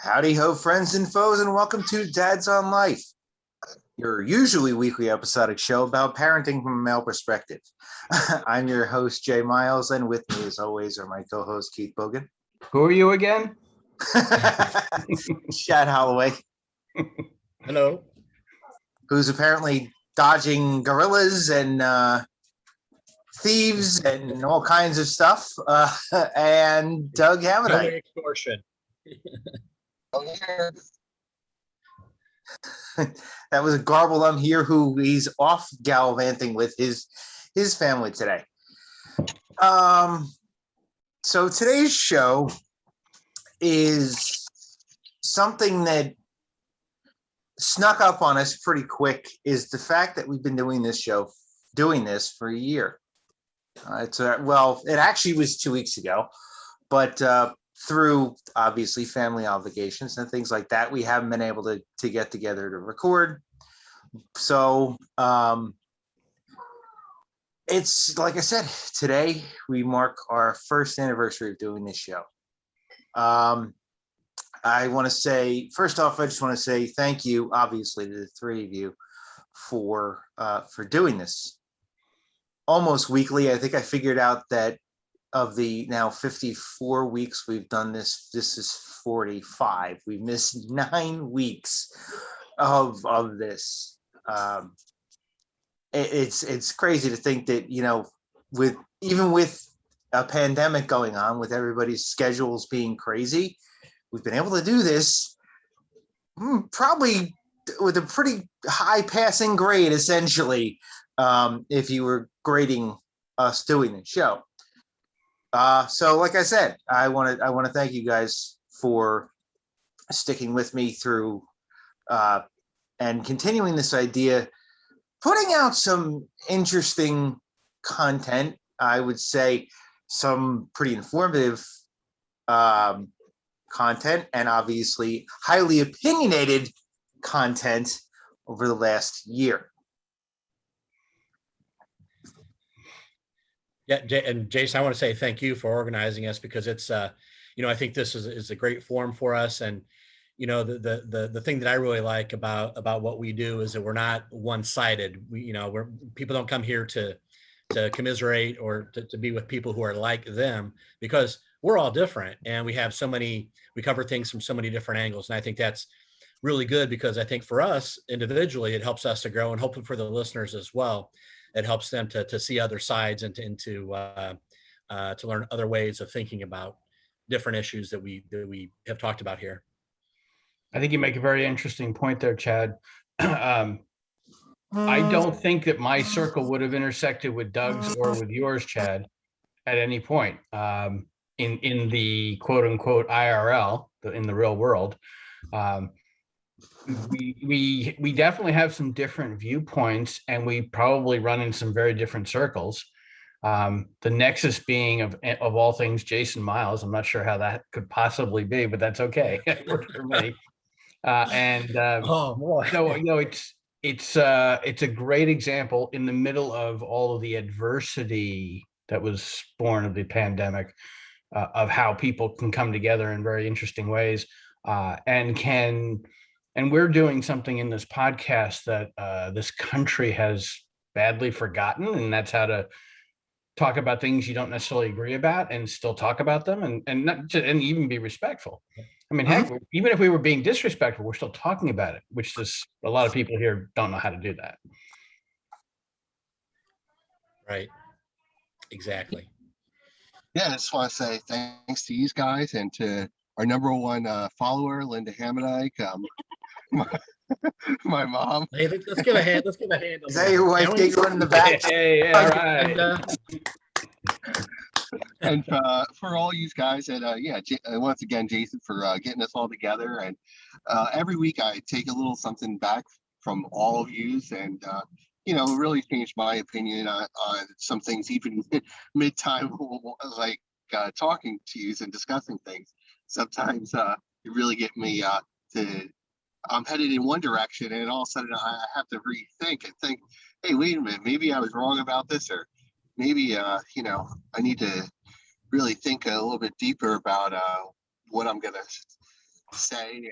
Howdy ho, friends and foes, and welcome to Dads on Life, your usually weekly episodic show about parenting from a male perspective. I'm your host, Jay Miles, and with me, as always, are my co-host, Keith Bogan. Who are you again? Chad Holloway. Hello. Who's apparently dodging gorillas and thieves and all kinds of stuff. And Doug Hammondite. Extortion. That was a garble. I'm here who he's off gallivanting with his family today. So today's show is something that snuck up on us pretty quick, is the fact that we've been doing this for a year. It actually was 2 weeks ago, but through obviously family obligations and things like that, we haven't been able to get together to record. So it's like I said, today we mark our first anniversary of doing this show. I want to say, first off, I just want to say thank you, obviously, to the three of you for doing this almost weekly. I think I figured out that of the now 54 weeks we've done this is 45. We missed 9 weeks of this. It's crazy to think that, with a pandemic going on, with everybody's schedules being crazy, we've been able to do this probably with a pretty high passing grade, essentially, if you were grading us doing the show. So like I said, I want to thank you guys for sticking with me through and continuing this idea, putting out some interesting content. I would say some pretty informative content, and obviously highly opinionated content over the last year. Yeah, and Jason, I want to say thank you for organizing us, because it's, I think this is a great forum for us. And, the thing that I really like about what we do is that we're not one-sided. People don't come here to commiserate or to be with people who are like them, because we're all different and we cover things from so many different angles. And I think that's really good, because I think for us individually, it helps us to grow, and hopefully for the listeners as well, it helps them to see other sides and to learn other ways of thinking about different issues that we have talked about here. I think you make a very interesting point there, Chad. I don't think that my circle would have intersected with Doug's or with yours, Chad, at any point in the quote unquote IRL, in the real world. We definitely have some different viewpoints, and we probably run in some very different circles. The nexus being of all things Jason Miles. I'm not sure how that could possibly be, but that's okay for me. Oh boy! So it's a great example in the middle of all of the adversity that was born of the pandemic, of how people can come together in very interesting ways, and we're doing something in this podcast that this country has badly forgotten, and that's how to talk about things you don't necessarily agree about and still talk about them, and even be respectful. I mean, heck, even if we were being disrespectful, we're still talking about it, which is a lot of people here don't know how to do that. Right. Exactly. Yeah, I just want to say thanks to you guys and to our number one follower, Linda Hammondike, my mom. Hey, let's give a hand. Let's give a hand. Is that your wife giggling in the back? Hey, all right. And for all you guys, and once again, Jason, for getting us all together. And every week I take a little something back from all of you, and really changed my opinion on some things, even mid-time, like talking to you and discussing things. Sometimes you really get me I'm headed in one direction, and all of a sudden I have to rethink and think, hey, wait a minute, maybe I was wrong about this, or maybe I need to really think a little bit deeper about what I'm gonna say. And,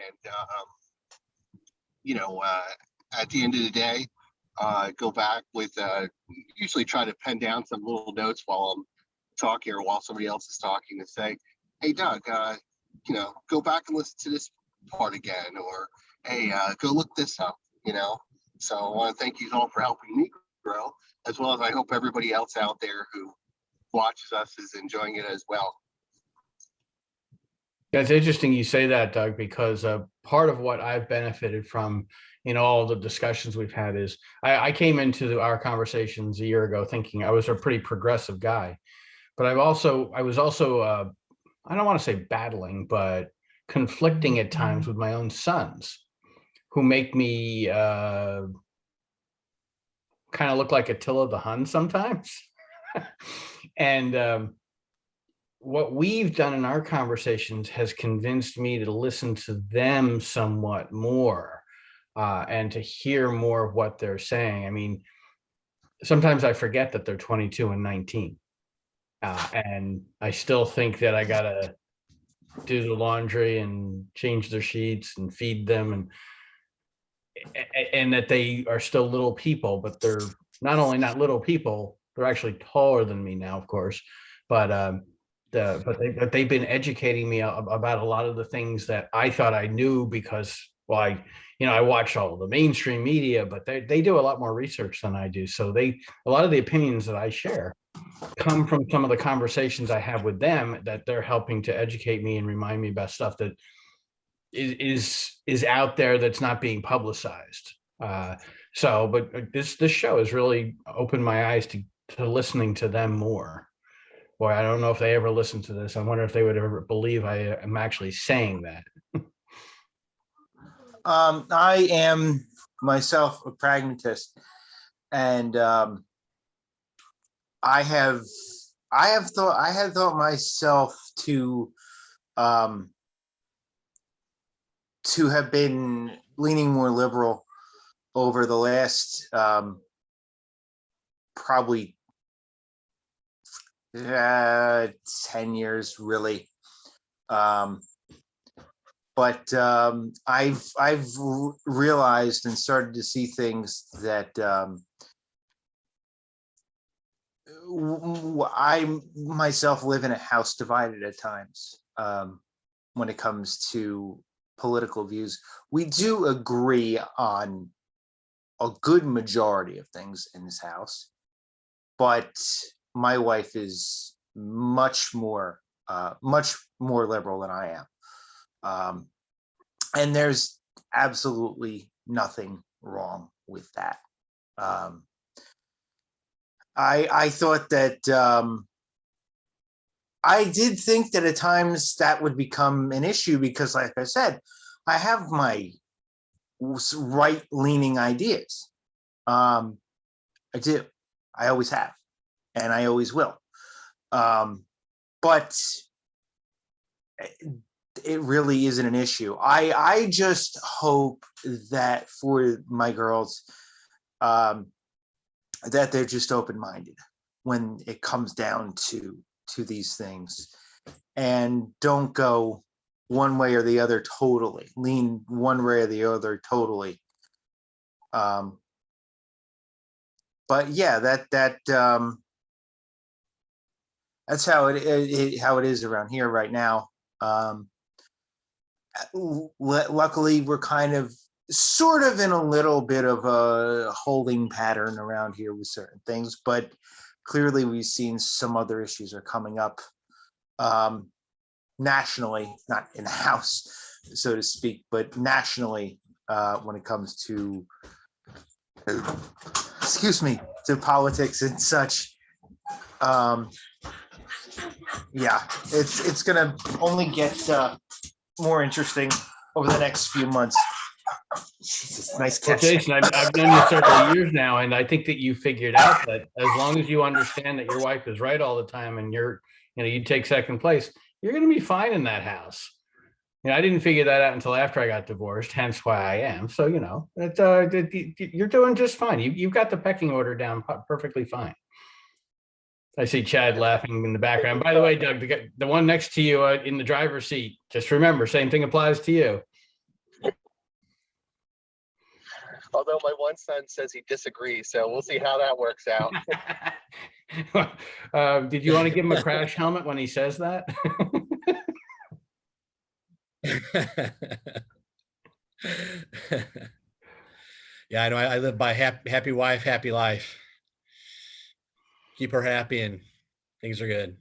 at the end of the day, go back with, usually try to pen down some little notes while I'm talking or while somebody else is talking to say, hey, Doug, go back and listen to this part again, or hey, go look this up, So I want to thank you all for helping me grow, as well as I hope everybody else out there who watches us is enjoying it as well. Yeah, it's interesting you say that, Doug, because part of what I've benefited from in all the discussions we've had is I came into our conversations a year ago thinking I was a pretty progressive guy, but I was also I don't want to say battling, but conflicting at times with my own sons, who make me kind of look like Attila the Hun sometimes. And what we've done in our conversations has convinced me to listen to them somewhat more, and to hear more of what they're saying. I mean, sometimes I forget that they're 22 and 19. And I still think that I gotta do the laundry and change their sheets and feed them, and that they are still little people, but they're not only not little people, they're actually taller than me now, of course. But but they've been educating me about a lot of the things that I thought I knew because, well, I watch all the mainstream media, but they do a lot more research than I do. So a lot of the opinions that I share come from some of the conversations I have with them, that they're helping to educate me and remind me about stuff that is out there that's not being publicized. But this show has really opened my eyes to listening to them more. Boy, I don't know if they ever listen to this. I wonder if they would ever believe I am actually saying that. I am myself a pragmatist, and I had thought myself to have been leaning more liberal over the last probably 10 years, really. But I've realized and started to see things that I myself live in a house divided at times. When it comes to political views, we do agree on a good majority of things in this house, but my wife is much more liberal than I am. And there's absolutely nothing wrong with that. I thought that I did think that at times that would become an issue because, like I said, I have my right-leaning ideas. I do. I always have, and I always will. But it really isn't an issue. I just hope that for my girls, that they're just open-minded when it comes down to these things, and don't go one way or the other totally, lean one way or the other totally. But yeah, that's how it is around here right now. Luckily, we're kind of sort of in a little bit of a holding pattern around here with certain things, but clearly we've seen some other issues are coming up nationally, not in the house, so to speak, but nationally, when it comes to, to politics and such. Yeah, it's gonna only get more interesting over the next few months. Jesus, nice Well, catch. Jason, I've known you several years now, and I think that you figured out that as long as you understand that your wife is right all the time and you take second place, you're going to be fine in that house. I didn't figure that out until after I got divorced, hence why I am. So, you're doing just fine. You've got the pecking order down perfectly fine. I see Chad laughing in the background. By the way, Doug, the one next to you in the driver's seat, just remember, same thing applies to you. Although my one son says he disagrees, so we'll see how that works out. Did you want to give him a crash helmet when he says that? Yeah, I know. I live by happy wife, happy life. Keep her happy and things are good.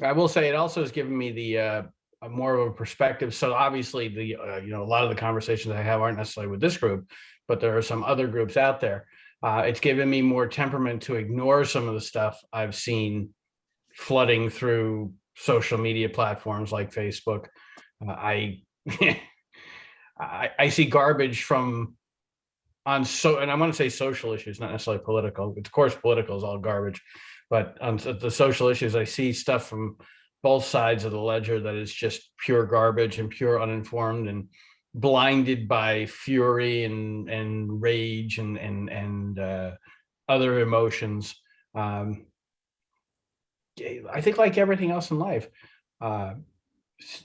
I will say it also has given me the a more of a perspective. So obviously the a lot of the conversations I have aren't necessarily with this group, but there are some other groups out there. It's given me more temperament to ignore some of the stuff I've seen flooding through social media platforms like Facebook. I I see garbage from and I want to say social issues, not necessarily political. Of course, political is all garbage, but on the social issues, I see stuff from both sides of the ledger that is just pure garbage and pure uninformed and blinded by fury and rage and other emotions. Um, I think like everything else in life, uh,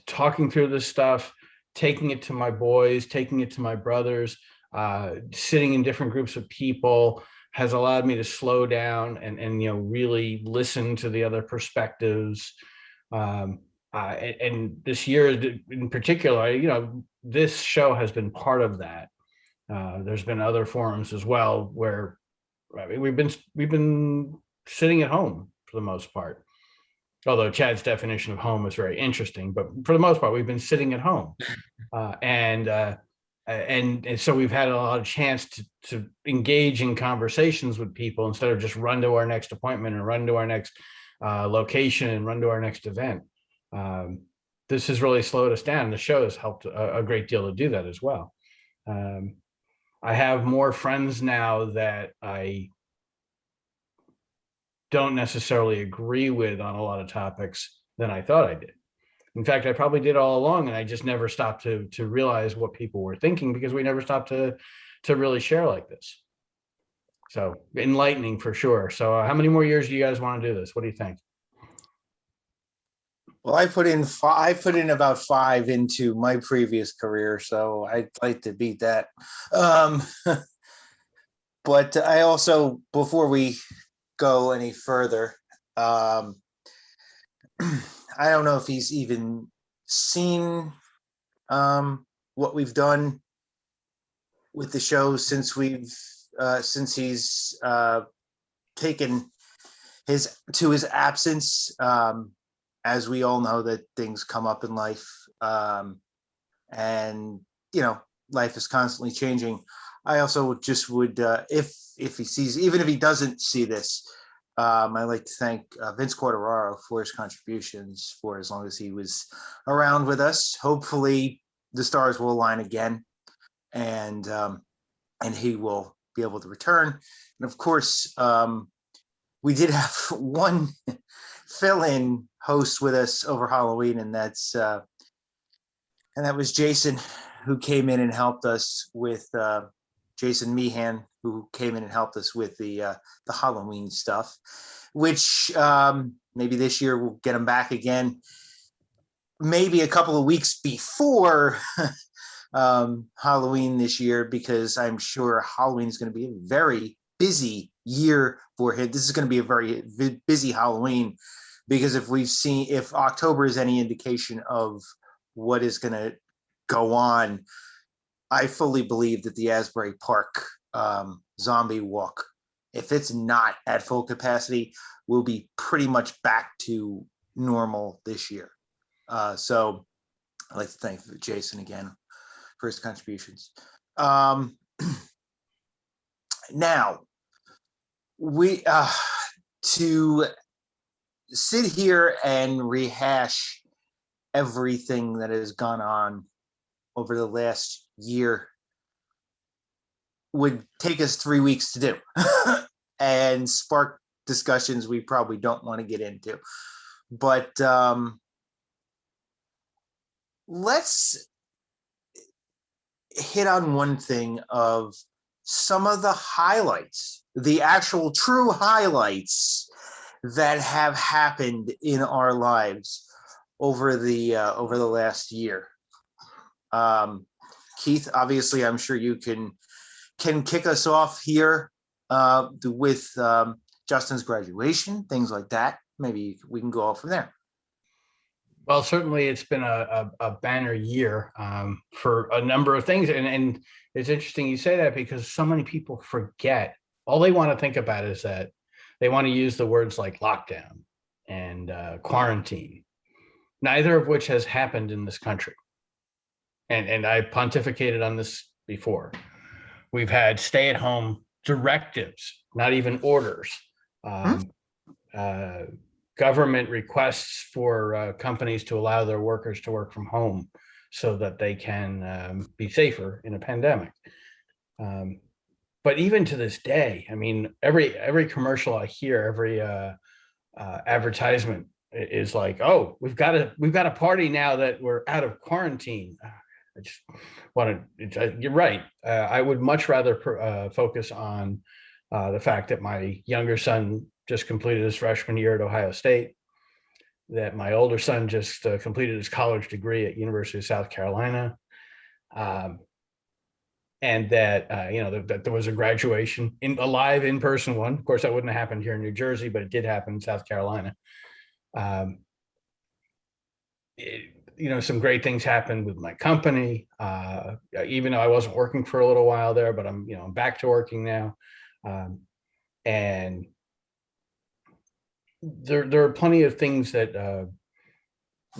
talking through this stuff, taking it to my boys, taking it to my brothers, sitting in different groups of people has allowed me to slow down and really listen to the other perspectives. And this year in particular, this show has been part of that. There's been other forums as well where we've been sitting at home for the most part. Although Chad's definition of home is very interesting, but for the most part, we've been sitting at home, and so we've had a lot of chance to engage in conversations with people instead of just run to our next appointment and run to our next location and run to our next event. This has really slowed us down. The show has helped a great deal to do that as well. I have more friends now that I don't necessarily agree with on a lot of topics than I thought I did. In fact, I probably did all along, and I just never stopped to realize what people were thinking because we never stopped to really share like this. So enlightening for sure. So how many more years do you guys want to do this? What do you think? Well, I put in about 5 into my previous career, so I'd like to beat that. But I also, before we go any further, I don't know if he's even seen what we've done with the show since he's taken his absence. As we all know that things come up in life, and life is constantly changing. I also just would, if he sees, even if he doesn't see this, I'd like to thank Vince Quartararo for his contributions for as long as he was around with us. Hopefully the stars will align again and he will be able to return. And of course, we did have one fill-in host with us over Halloween, and that was Jason, who came in and helped us with Jason Meehan, who came in and helped us with the Halloween stuff, which maybe this year we'll get him back again, maybe a couple of weeks before Halloween this year, because I'm sure Halloween is going to be a very busy year for him. This is going to be a very busy Halloween, because if October is any indication of what is going to go on, I fully believe that the Asbury Park zombie walk, if it's not at full capacity, will be pretty much back to normal this year. So I'd like to thank Jason again for his contributions. Now, we to sit here and rehash everything that has gone on over the last year would take us 3 weeks to do and spark discussions we probably don't want to get into. But let's hit on one thing of some of the highlights, the actual true highlights that have happened in our lives over the last year. Keith, obviously, I'm sure you can kick us off here with Justin's graduation, things like that. Maybe we can go off from there. Well, certainly it's been a banner year for a number of things. And it's interesting you say that, because so many people forget. All they want to think about is that they want to use the words like lockdown and quarantine, neither of which has happened in this country. And I pontificated on this before. We've had stay-at-home directives, not even orders. Government requests for companies to allow their workers to work from home so that they can be safer in a pandemic. But even to this day, I mean, every commercial I hear, every advertisement is like, "Oh, we've got a party now that we're out of quarantine." I just want to. You're right. I would much rather focus on the fact that my younger son just completed his freshman year at Ohio State, that my older son just completed his college degree at University of South Carolina, and that that there was a graduation, a live in-person one. Of course, that wouldn't have happened here in New Jersey, but it did happen in South Carolina. Some great things happened with my company, even though I wasn't working for a little while there, but I'm back to working now. And there are plenty of things that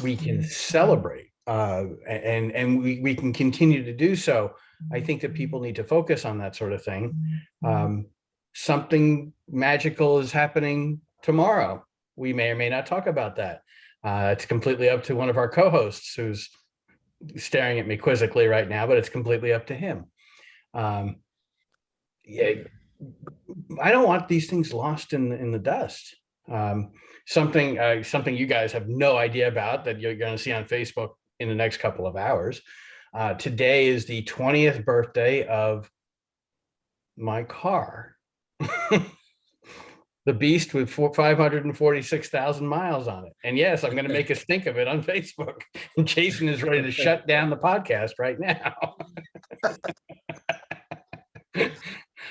we can celebrate, and we can continue to do so. I think that people need to focus on that sort of thing. Something magical is happening tomorrow. We may or may not talk about that. It's completely up to one of our co-hosts, who's staring at me quizzically right now, but it's completely up to him. Yeah, I don't want these things lost in the dust. Something you guys have no idea about, that you're going to see on Facebook in the next couple of hours. Today is the 20th birthday of my car. The beast with 546,000 miles on it. And yes, I'm going to make a stink of it on Facebook. And Jason is ready to shut down the podcast right now.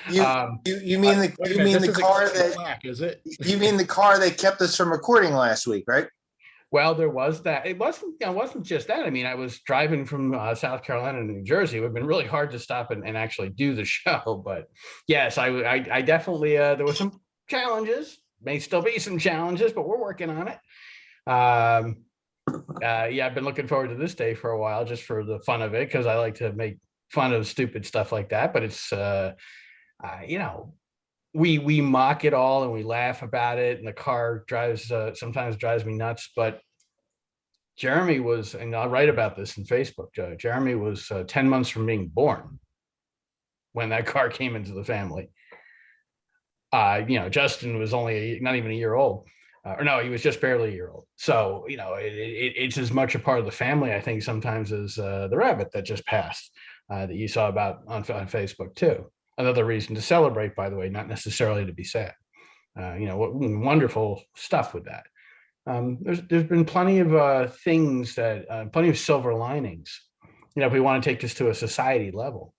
You mean the car that black, is it? You mean the car that kept us from recording last week, right? Well, there was that. It wasn't just that. I mean, I was driving from South Carolina to New Jersey. It would have been really hard to stop and actually do the show. But yes, I definitely, there was some challenges, may still be some challenges, but we're working on it. Yeah, I've been looking forward to this day for a while, just for the fun of it, because I like to make fun of stupid stuff like that. But it's, we mock it all and we laugh about it, and the car sometimes drives me nuts. But Jeremy was, and I'll write about this in Facebook, Jeremy was 10 months from being born when that car came into the family. Justin was only not even a year old, or no, he was just barely a year old. So, it's as much a part of the family, I think, sometimes as the rabbit that just passed, that you saw about on Facebook too. Another reason to celebrate, by the way, not necessarily to be sad. Wonderful stuff with that. There's been plenty of things that, plenty of silver linings. If we want to take this to a society level,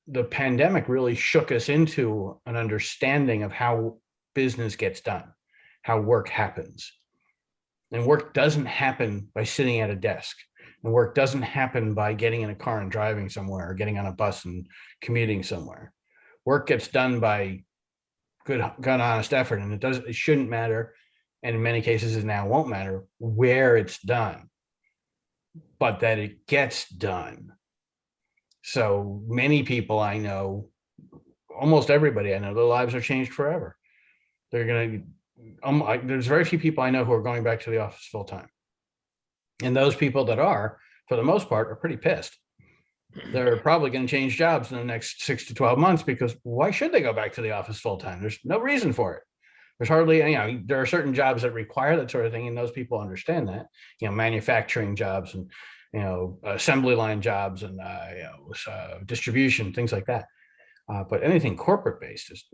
the pandemic really shook us into an understanding of how business gets done, how work happens. And work doesn't happen by sitting at a desk. And work doesn't happen by getting in a car and driving somewhere, or getting on a bus and commuting somewhere. Work gets done by good, honest effort. And it shouldn't matter. And in many cases, it now won't matter where it's done, but that it gets done. So many people I know, almost everybody I know, their lives are changed forever. There's very few people I know who are going back to the office full time. And those people that are, for the most part, are pretty pissed. They're probably going to change jobs in the next 6 to 12 months, because why should they go back to the office full time? There's no reason for it. There's hardly, there are certain jobs that require that sort of thing, and those people understand that, manufacturing jobs and, assembly line jobs and, distribution, things like that. But anything corporate based is,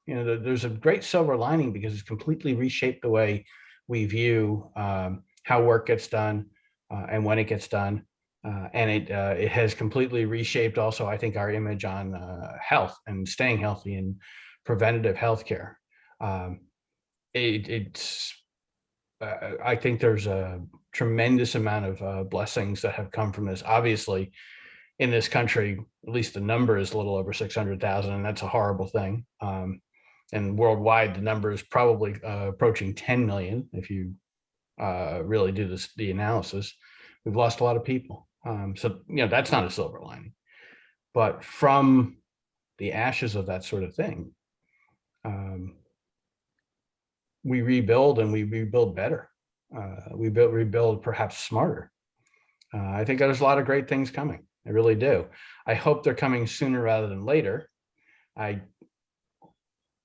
there's a great silver lining because it's completely reshaped the way we view how work gets done and when it gets done. And it has completely reshaped also, I think, our image on health and staying healthy and preventative healthcare. It's I think there's a tremendous amount of blessings that have come from this. Obviously, in this country, at least the number is a little over 600,000, and that's a horrible thing. And worldwide, the number is probably approaching 10 million if you really do the analysis. We've lost a lot of people. So, that's not a silver lining. But from the ashes of that sort of thing, we rebuild, and we rebuild better. We rebuild perhaps smarter. I think there's a lot of great things coming. I really do. I hope they're coming sooner rather than later. I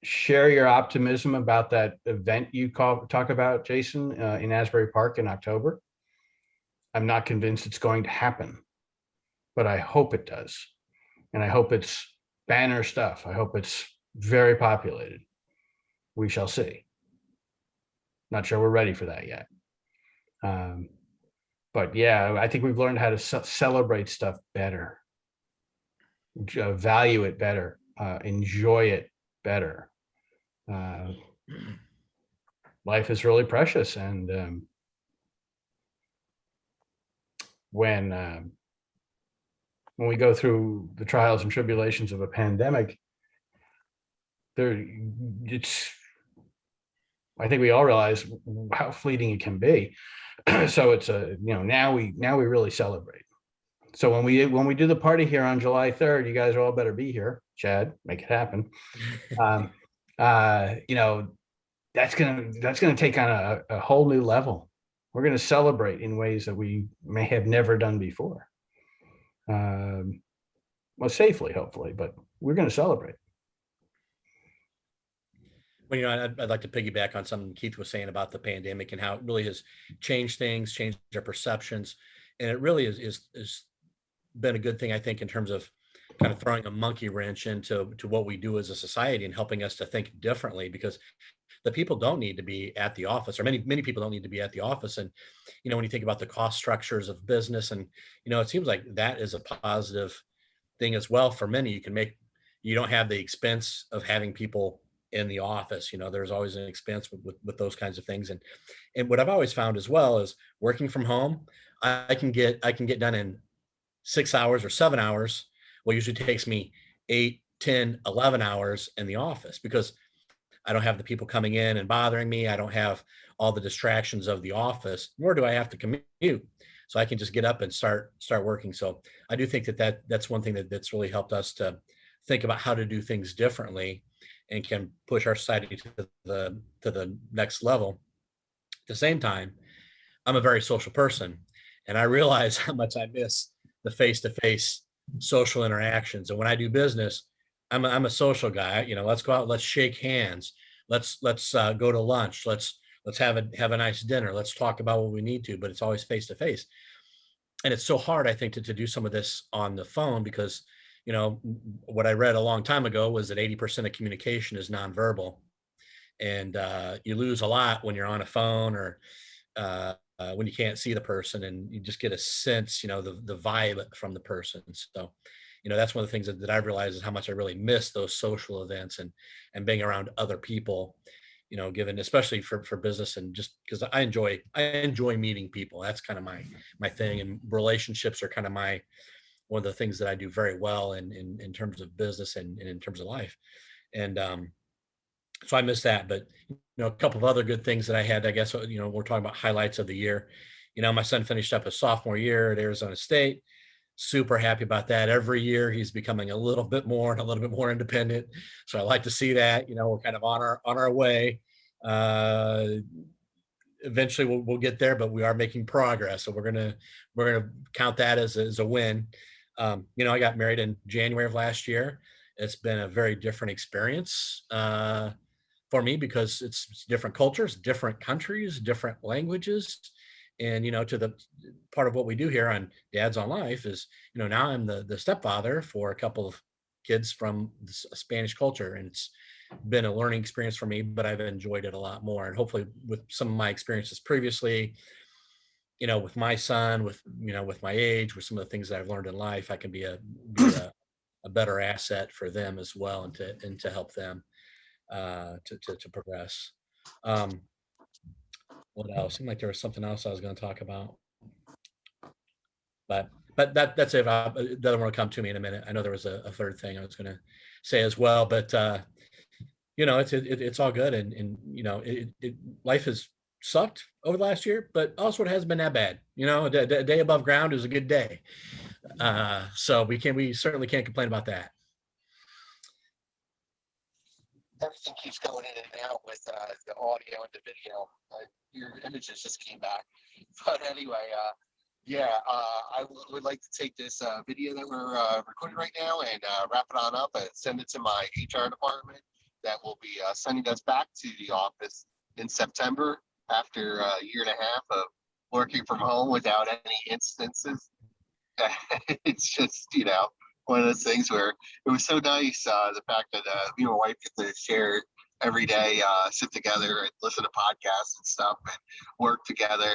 share your optimism about that event you talk about, Jason, in Asbury Park in October. I'm not convinced it's going to happen, but I hope it does. And I hope it's banner stuff. I hope it's very populated. We shall see. Not sure we're ready for that yet. But yeah, I think we've learned how to celebrate stuff better, value it better, enjoy it better. Life is really precious, and when we go through the trials and tribulations of a pandemic, I think we all realize how fleeting it can be. So it's now we really celebrate. So when we do the party here on July 3rd, you guys all better be here. Chad, make it happen. That's gonna take on a whole new level. We're gonna celebrate in ways that we may have never done before. Well, safely, hopefully, but we're gonna celebrate. Well, I'd like to piggyback on something Keith was saying about the pandemic and how it really has changed things, changed our perceptions. And it really is been a good thing, I think, in terms of kind of throwing a monkey wrench into what we do as a society and helping us to think differently, because the people don't need to be at the office, or many people don't need to be at the office. And, when you think about the cost structures of business, and, it seems like that is a positive thing as well. For many, you don't have the expense of having people in the office. There's always an expense with those kinds of things. And what I've always found as well is working from home, I can get done in 6 hours or 7 hours. Well, usually takes me 8, 10, 11 hours in the office, because I don't have the people coming in and bothering me. I don't have all the distractions of the office, nor do I have to commute. So I can just get up and start working. So I do think that's one thing that's really helped us to think about how to do things differently and can push our society to the next level. At the same time, I'm a very social person, and I realize how much I miss the face-to-face social interactions. And when I do business, I'm a social guy. Let's go out, let's shake hands, let's go to lunch, let's have a nice dinner, let's talk about what we need to. But it's always face-to-face, and it's so hard, I think, to do some of this on the phone, because what I read a long time ago was that 80% of communication is nonverbal, and you lose a lot when you're on a phone, or when you can't see the person and you just get a sense, the vibe from the person. So, that's one of the things that I've realized is how much I really miss those social events and being around other people, given, especially for business, and just because I enjoy meeting people. That's kind of my thing, and relationships are kind of one of the things that I do very well in terms of business and in terms of life. And so I miss that. But, a couple of other good things that I had, I guess, we're talking about highlights of the year. My son finished up his sophomore year at Arizona State. Super happy about that. Every year he's becoming a little bit more independent. So I like to see that. We're kind of on our way. Eventually we'll get there, but we are making progress. So we're gonna count that as a win. I got married in January of last year. It's been a very different experience for me, because it's different cultures, different countries, different languages. And, to the part of what we do here on Dads on Life is, now I'm the stepfather for a couple of kids from the Spanish culture. And been a learning experience for me, but I've enjoyed it a lot more. And hopefully with some of my experiences previously, with my son, with my age, with some of the things that I've learned in life, I can be a better asset for them as well, and to help them to progress. Um, what else? Seemed like there was something else I was going to talk about, but that's it. That doesn't want to come to me in a minute. I know there was a third thing I was going to say as well, but it's all good, and life has sucked over the last year, but also it hasn't been that bad. A day above ground is a good day. So we certainly can't complain about that. Everything keeps going in and out with the audio and the video. Your images just came back. But anyway, I would like to take this video that we're recording right now and wrap it on up and send it to my HR department that will be sending us back to the office in September after a year and a half of working from home without any instances. It's just, one of those things where it was so nice, the fact that me and my wife get to share every day, sit together and listen to podcasts and stuff and work together.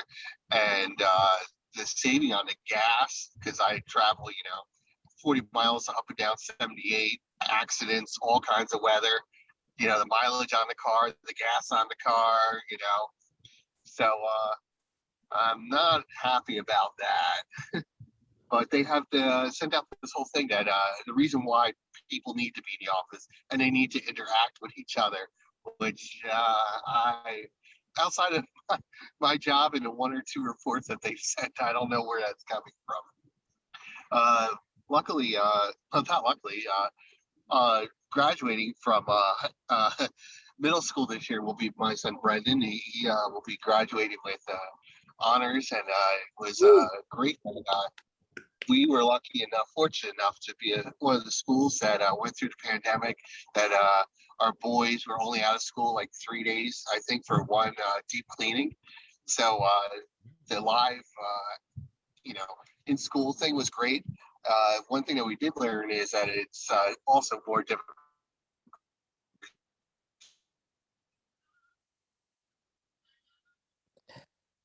And the saving on the gas, because I travel, 40 miles up and down 78, accidents, all kinds of weather, the mileage on the car, the gas on the car, So I'm not happy about that. But they have to send out this whole thing that the reason why people need to be in the office and they need to interact with each other, which outside of my job and the 1 or 2 reports that they've sent, I don't know where that's coming from. Luckily, not luckily, graduating from middle school this year will be my son Brendan. He will be graduating with honors, and it was great. We were lucky enough, fortunate enough to be one of the schools that went through the pandemic, that our boys were only out of school like 3 days, I think, for one deep cleaning. So the live, in school thing was great. One thing that we did learn is that it's also more difficult.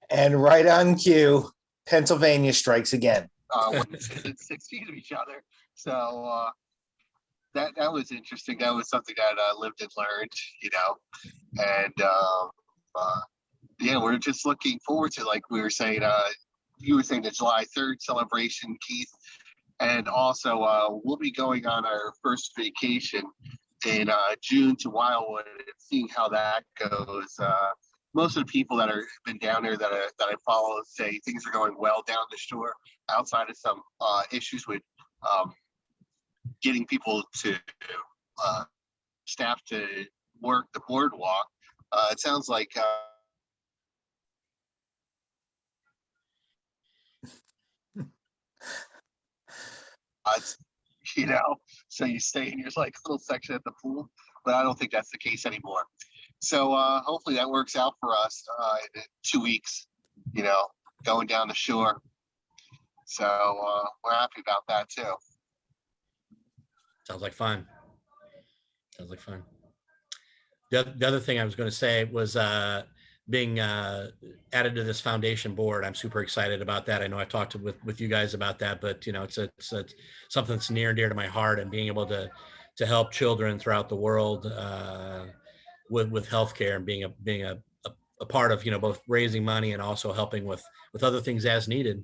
And right on cue, Pennsylvania strikes again. When it's 6 feet of each other. So that was interesting. That was something that I lived and learned, and we're just looking forward to, like we were saying, you were saying the July 3rd celebration, Keith, and also we'll be going on our first vacation in June to Wildwood and seeing how that goes. Most of the people that are been down there that I follow say things are going well down the shore, outside of some issues with getting people to staff to work the boardwalk. It sounds like so you stay in your like little section at the pool, but I don't think that's the case anymore. So hopefully that works out for us in 2 weeks, going down the shore. So we're happy about that too. Sounds like fun. The other thing I was going to say was being added to this foundation board. I'm super excited about that. I know I talked with you guys about that, but it's something that's near and dear to my heart, and being able to help children throughout the world with healthcare, and being a part of both raising money and also helping with other things as needed.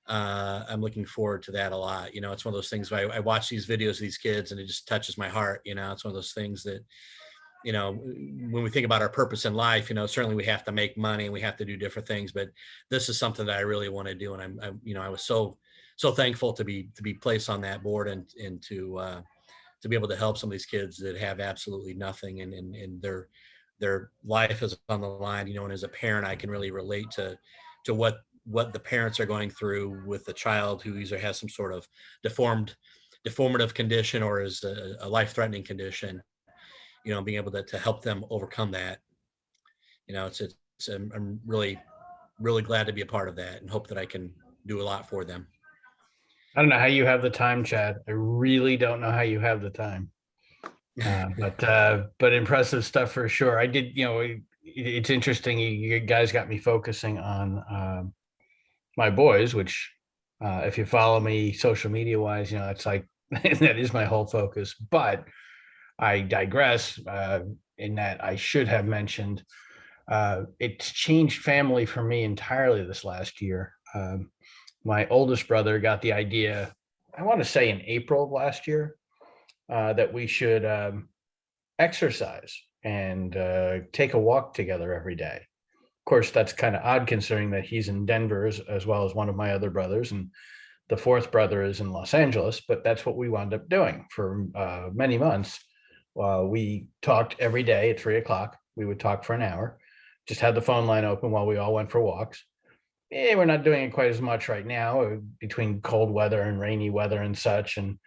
I'm looking forward to that a lot. It's one of those things where I watch these videos of these kids and it just touches my heart. It's one of those things that, when we think about our purpose in life, certainly we have to make money and we have to do different things, but this is something that I really want to do. And I was so thankful to be placed on that board and to be able to help some of these kids that have absolutely nothing, and their life is on the line, and as a parent, I can really relate to what the parents are going through with the child who either has some sort of deformative condition or is a life-threatening condition, being able to help them overcome that. I'm really, really glad to be a part of that and hope that I can do a lot for them. I don't know how you have the time, Chad. I really don't know how you have the time. But impressive stuff for sure. I did, it's interesting. You guys got me focusing on my boys, which if you follow me social media wise, it's like that is my whole focus. But I digress in that I should have mentioned it's changed family for me entirely this last year. My oldest brother got the idea, I want to say in April of last year, that we should exercise and take a walk together every day. Of course, that's kind of odd considering that he's in Denver as well as one of my other brothers, and the fourth brother is in Los Angeles. But that's what we wound up doing for many months. We talked every day at 3:00. We would talk for an hour, just had the phone line open while we all went for walks. We're not doing it quite as much right now between cold weather and rainy weather and such, and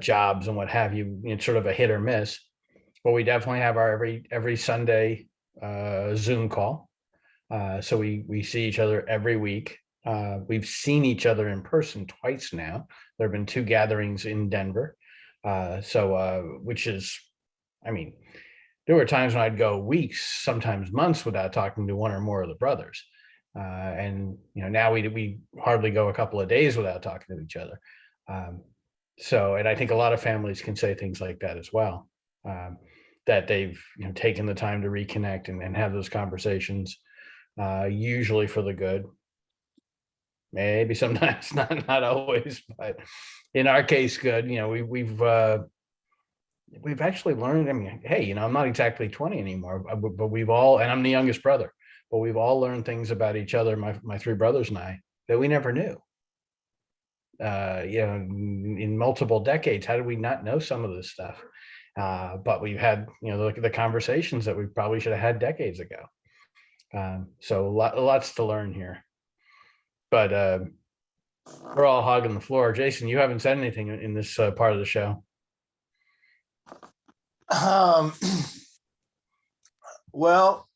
jobs and what have you. It's sort of a hit or miss. But we definitely have our every Sunday Zoom call. So we see each other every week. We've seen each other in person twice now. There have been 2 gatherings in Denver. Which is, I mean, there were times when I'd go weeks, sometimes months without talking to one or more of the brothers. And now we hardly go a couple of days without talking to each other. And I think a lot of families can say things like that as well, that they've taken the time to reconnect and have those conversations, usually for the good. Maybe sometimes not always, but in our case, good. We've actually learned. I mean, hey, I'm not exactly 20 anymore, but we've all, and I'm the youngest brother, but we've all learned things about each other, my 3 brothers and I, that we never knew. In multiple decades, how did we not know some of this stuff? But we've had, the conversations that we probably should have had decades ago. So lots to learn here. But we're all hogging the floor. Jason, you haven't said anything in this part of the show. Well,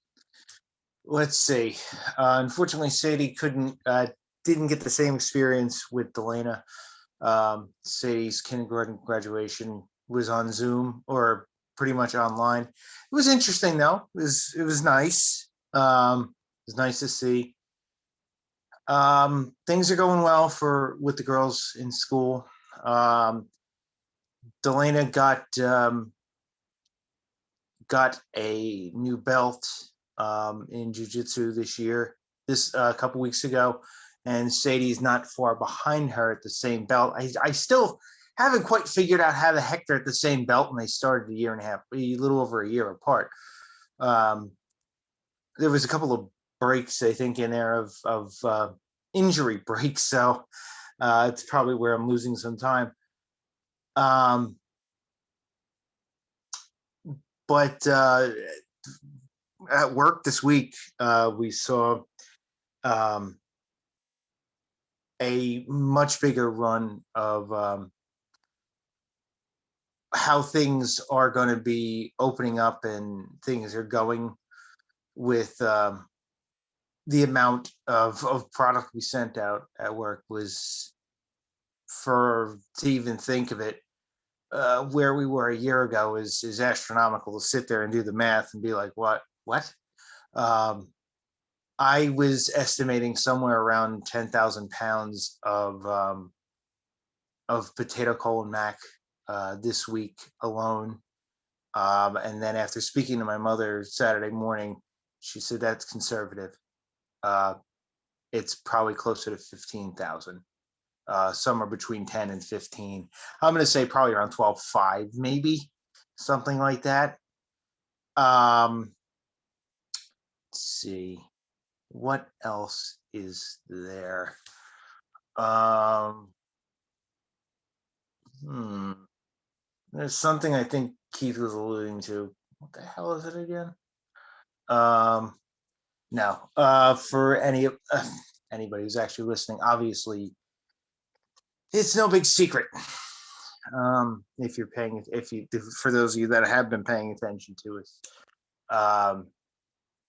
let's see. Unfortunately, Sadie didn't get the same experience with Delana. Sadie's kindergarten graduation was on Zoom or pretty much online. It was interesting though. It was nice. It was nice to see. Things are going well with the girls in school. Delana got a new belt in jiu-jitsu this a couple weeks ago, and Sadie's not far behind her at the same belt. I still haven't quite figured out how the heck they're at the same belt when they started a little over a year apart. There was a couple of breaks, I think, in there of injury breaks, so it's probably where I'm losing some time. But at work this week, we saw a much bigger run of how things are going to be opening up and things are going with the amount of product we sent out at work was, to even think of it, where we were a year ago is astronomical. To sit there and do the math and be like, what? I was estimating somewhere around 10,000 pounds of potato colon mac this week alone. And then after speaking to my mother Saturday morning, she said that's conservative. It's probably closer to 15,000. Somewhere between 10 and 15. I'm going to say probably around 12.5, maybe something like that. Let's see, what else is there? There's something I think Keith was alluding to. What the hell is it again? No, for anybody who's actually listening, obviously it's no big secret. For those of you that have been paying attention to it,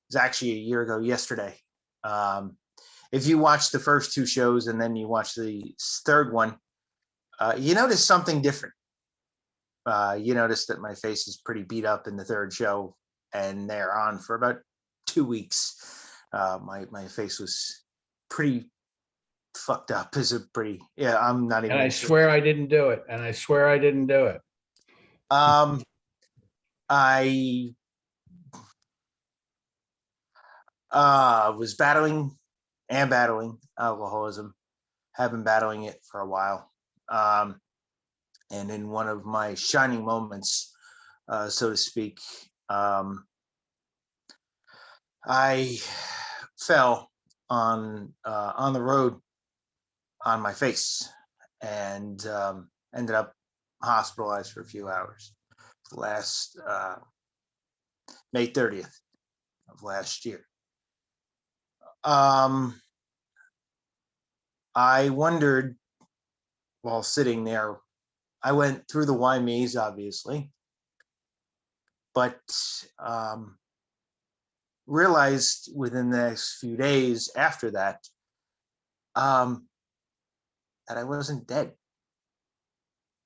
it's actually a year ago yesterday. If you watch the first 2 shows and then you watch the third one, you notice something different. You notice that my face is pretty beat up in the third show, and they're on for about 2 weeks. My face was pretty fucked up. Is a pretty yeah. I'm not even. And I gonna- swear I didn't do it. And I swear I didn't do it. I was battling alcoholism. Have been battling it for a while. And in one of my shining moments, so to speak, I fell on the road on my face and ended up hospitalized for a few hours. Last May 30th of last year. I wondered while sitting there, I went through the Y maze, obviously, but realized within the next few days after that, that I wasn't dead.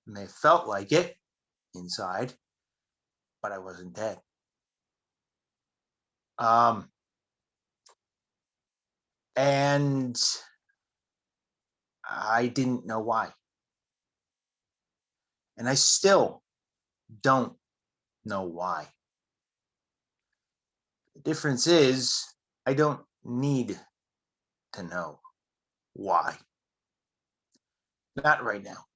And they felt like it inside, but I wasn't dead. And I didn't know why. And I still don't know why. The difference is I don't need to know why. Not right now.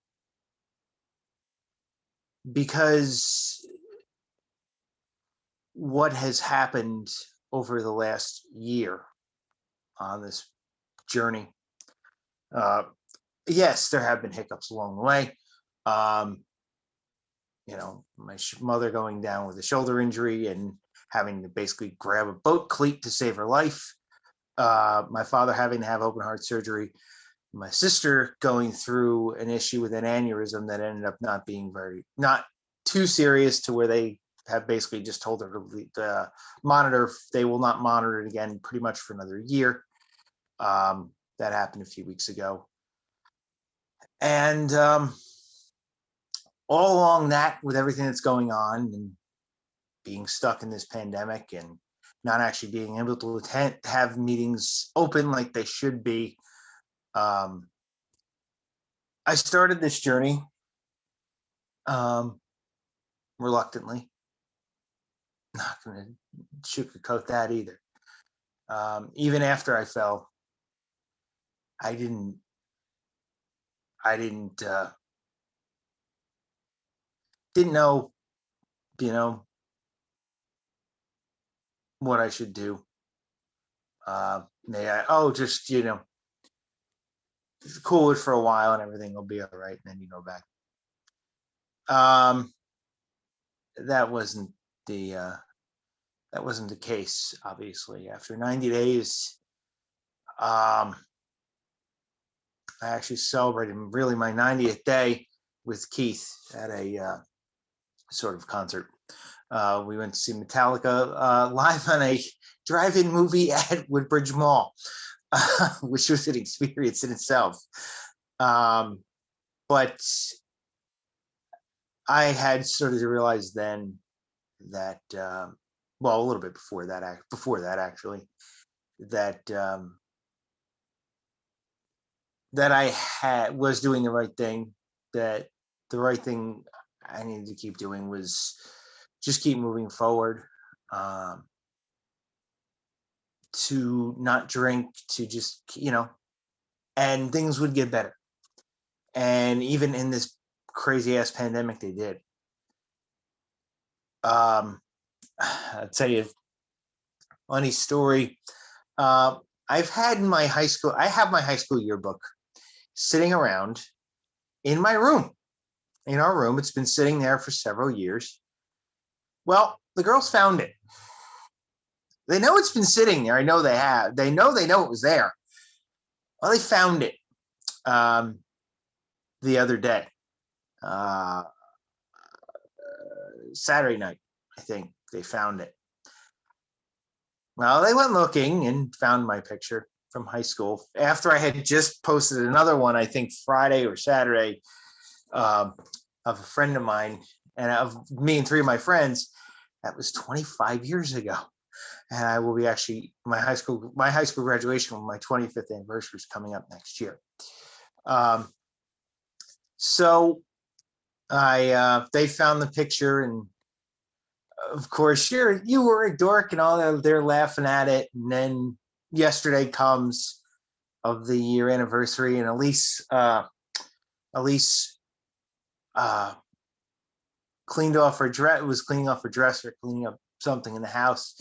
Because what has happened over the last year on this journey, yes, there have been hiccups along the way. My mother going down with a shoulder injury and having to basically grab a boat cleat to save her life. My father having to have open heart surgery. My sister going through an issue with an aneurysm that ended up not too serious to where they have basically just told her to monitor. They will not monitor it again pretty much for another year. That happened a few weeks ago. And all along that, with everything that's going on and being stuck in this pandemic and not actually being able to have meetings open like they should be, I started this journey reluctantly. Not going to sugarcoat that either. Even after I fell, I didn't know, what I should do. Just cool it for a while and everything will be all right, and then you go back. That wasn't the case. Obviously, after 90 days, I actually celebrated really my 90th day with Keith at a sort of concert. We went to see Metallica live on a drive-in movie at Woodbridge Mall, which was an experience in itself. But I had started to realize then that, a little bit before that actually, that I was doing the right thing. That the right thing I needed to keep doing was just keep moving forward, to not drink, to just, and things would get better. And even in this crazy ass pandemic, they did. I'll tell you a funny story. I have my high school yearbook sitting around in my room, in our room. It's been sitting there for several years. Well, the girls found it. They know it's been sitting there. I know they have. They know it was there. Well, they found it the other day. Saturday night, I think they found it. Well, they went looking and found my picture from high school after I had just posted another one, I think Friday or Saturday, of a friend of mine And of me and three of my friends, that was 25 years ago. And I will be actually my high school graduation, my 25th anniversary is coming up next year. So they found the picture, and of course, you were a dork and all that. They're laughing at it. And then yesterday comes of the year anniversary, and Elise cleaned off her dress, was cleaning off her dresser, cleaning up something in the house.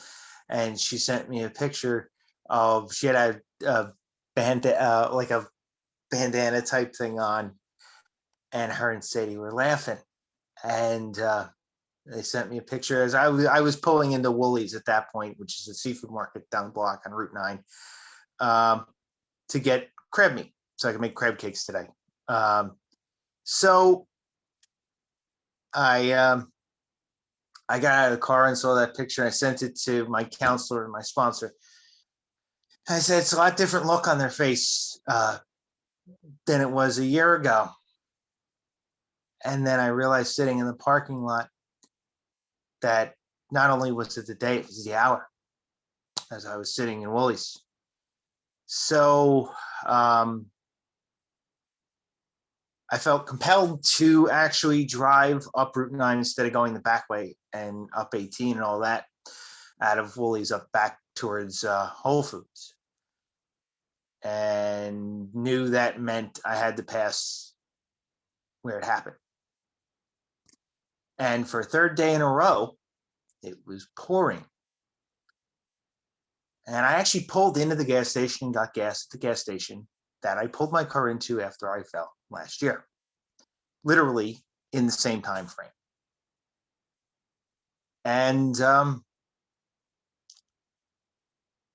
And she sent me a picture of, she had a band, like a bandana type thing on, and her and Sadie were laughing. And they sent me a picture as I was pulling into Woolies at that point, which is a seafood market down the block on Route 9, to get crab meat so I can make crab cakes today. So I got out of the car and saw that picture. And I sent it to my counselor and my sponsor. I said, it's a lot different look on their face than it was a year ago. And then I realized sitting in the parking lot that not only was it the day, it was the hour as I was sitting in Woolies. So I felt compelled to actually drive up Route 9 instead of going the back way and up 18 and all that, out of Woolies up back towards Whole Foods. And knew that meant I had to pass where it happened. And for a third day in a row, it was pouring. And I actually pulled into the gas station and got gas at the gas station that I pulled my car into after I fell last year, literally in the same time frame. And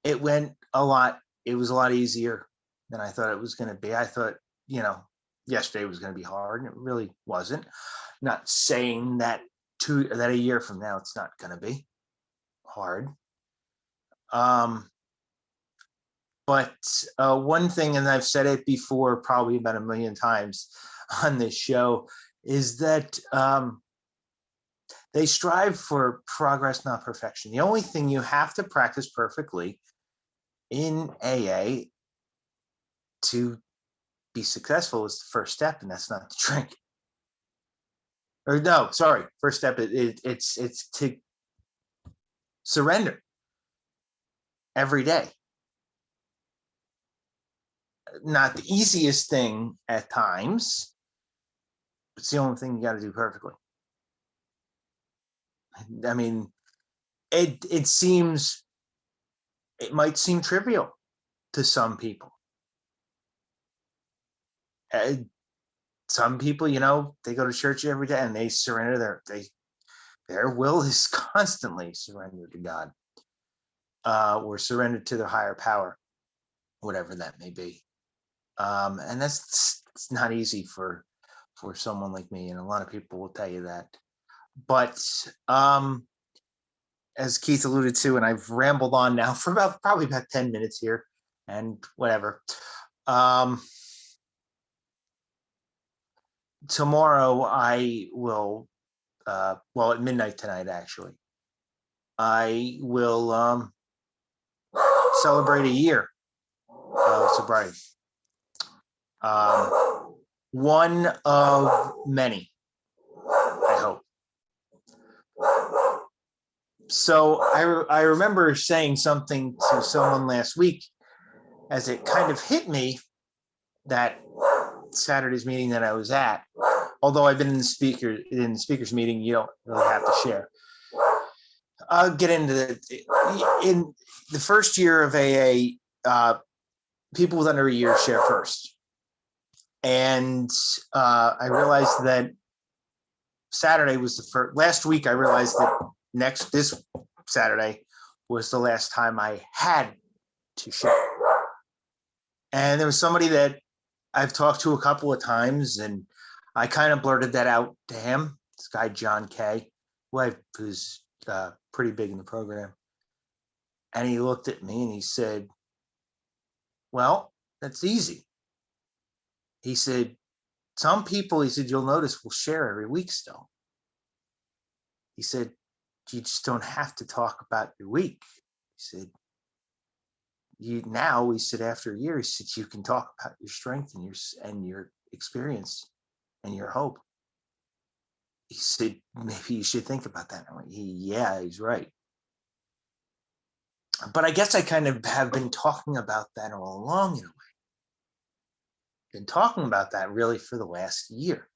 it was a lot easier than I thought it was going to be. I thought, yesterday was going to be hard, and it really wasn't. Not saying that a year from now it's not going to be hard. But one thing, and I've said it before probably about 1 million times on this show, is that they strive for progress, not perfection. The only thing you have to practice perfectly in AA to be successful is the first step, and that's not to drink. Or no, sorry, first step, it's to surrender every day. Not the easiest thing at times, but it's the only thing you got to do perfectly. I mean, it might seem trivial to some people. Some people, they go to church every day and they surrender their will is constantly surrendered to God, or surrendered to their higher power, whatever that may be. And it's not easy for someone like me, and a lot of people will tell you that. But as Keith alluded to, and I've rambled on now for probably about 10 minutes here, and whatever. Tomorrow I will, at midnight tonight, actually, I will celebrate a year of sobriety. One of many, I hope. So I remember saying something to someone last week as it kind of hit me that Saturday's meeting that I was at, although I've been in the speakers meeting, you don't really have to share. I'll get into in the first year of AA, people with under a year share first. And I realized that Saturday was the first. Last week, I realized that this Saturday was the last time I had to share. And there was somebody that I've talked to a couple of times, and I kind of blurted that out to him. This guy, John Kay, who's pretty big in the program. And he looked at me and he said, well, that's easy. He said, some people, you'll notice, will share every week still. he said, you just don't have to talk about your week. He said, he said, after a year, he said, you can talk about your strength and your experience and your hope. He said, maybe you should think about that. I went, yeah, he's right. But I guess I kind of have been talking about that all along in a way. Been talking about that really for the last year.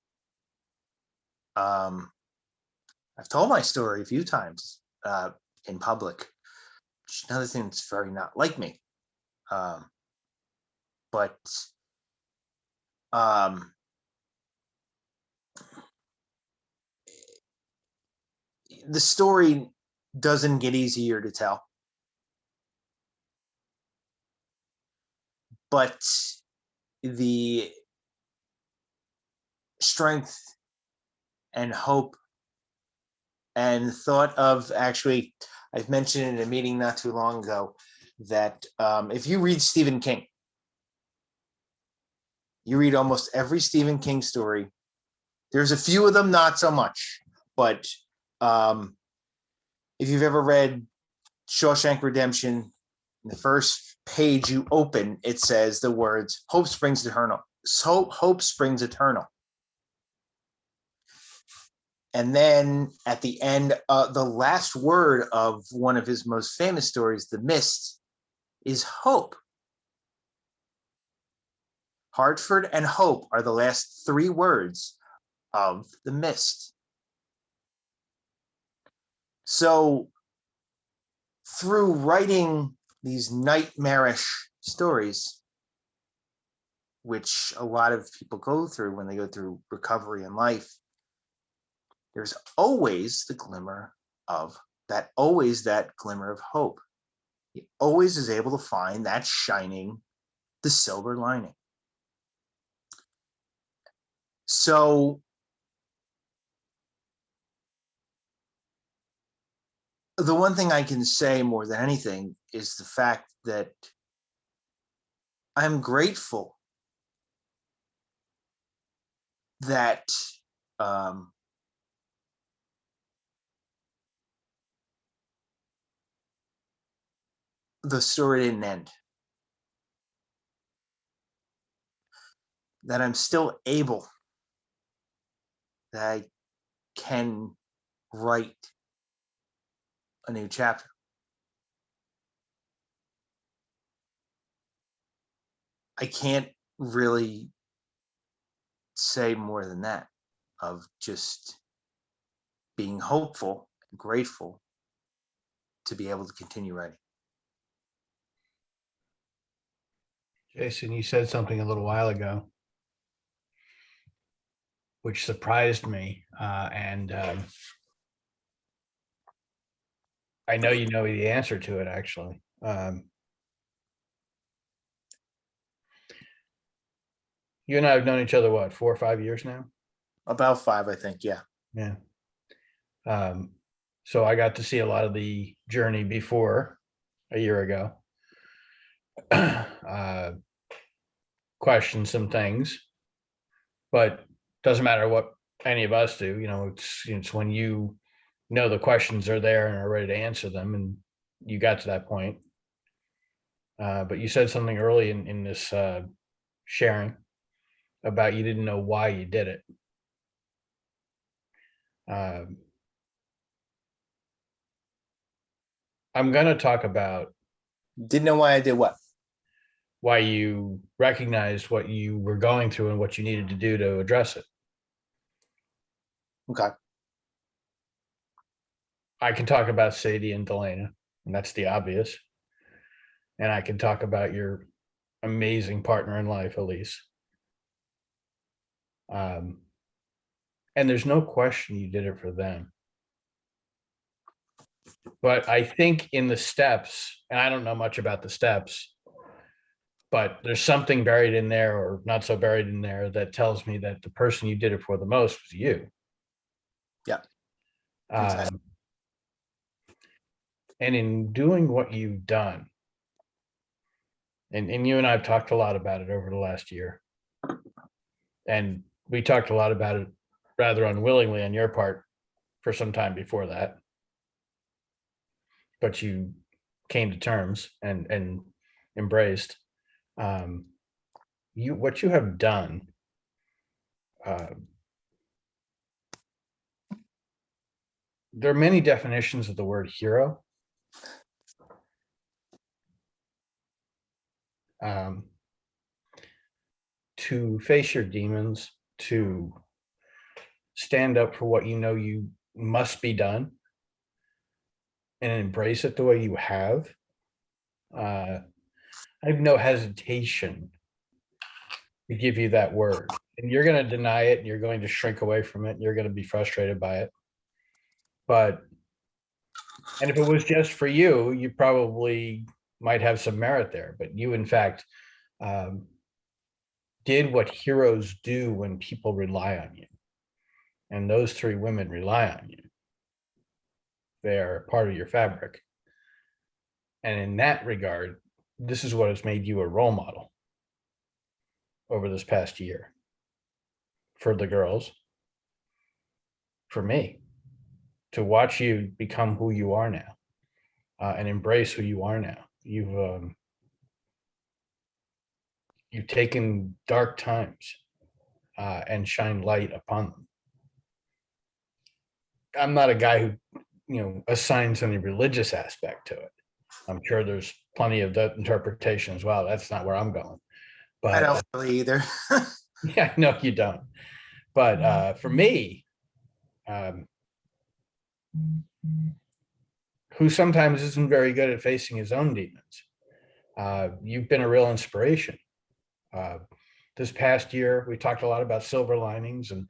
I've told my story a few times in public, which is another thing that's very not like me. But the story doesn't get easier to tell. But the strength and hope and thought of, actually, I've mentioned in a meeting not too long ago that if you read Stephen King, you read almost every Stephen King story. There's a few of them, not so much, but if you've ever read Shawshank Redemption, the first page you open, it says the words, hope springs eternal. Hope springs eternal. And then at the end, the last word of one of his most famous stories, The Mist, is hope. Hartford and hope are the last three words of The Mist. So through writing these nightmarish stories, which a lot of people go through when they go through recovery in life, there's always the glimmer of that, always that glimmer of hope. He always is able to find that shining, the silver lining. So the one thing I can say more than anything is the fact that I'm grateful that the story didn't end. That I'm still able, that I can write a new chapter. I can't really say more than that, of just being hopeful and grateful to be able to continue writing. Jason, you said something a little while ago, which surprised me. And I know you know the answer to it, actually. You and I have known each other, what, 4 or 5 years now? About 5, I think. Yeah. Yeah. So I got to see a lot of the journey before a year ago. Question some things, but doesn't matter what any of us do. You know, it's when you know the questions are there and are ready to answer them, and you got to that point. But you said something early in this sharing about you didn't know why you did it. I'm going to talk about Didn't know why I did what? why you recognized what you were going through and what you needed to do to address it. Okay. I can talk about Sadie and Delana, and that's the obvious. And I can talk about your amazing partner in life, Elise. And there's no question you did it for them. But I think in the steps, and I don't know much about the steps, but there's something buried in there, or not so buried in there, that tells me that the person you did it for the most was you. Yeah. And in doing what you've done, and you and I have talked a lot about it over the last year, and we talked a lot about it rather unwillingly on your part for some time before that, but you came to terms and embraced. What you have done, there are many definitions of the word hero. To face your demons, to stand up for what you know you must be done, and embrace it the way you have. I have no hesitation to give you that word, and you're going to deny it, and you're going to shrink away from it, and you're going to be frustrated by it. And if it was just for you, you probably might have some merit there. But you, in fact, did what heroes do when people rely on you. And those three women rely on you. They're part of your fabric. And in that regard, this is what has made you a role model over this past year for the girls, for me, to watch you become who you are now, and embrace who you are now. You've taken dark times and shine light upon them. I'm not a guy who assigns any religious aspect to it. I'm sure there's plenty of that interpretation as well. That's not where I'm going. But I don't really either. yeah, no, you don't. But for me, who sometimes isn't very good at facing his own demons, you've been a real inspiration. This past year, we talked a lot about silver linings and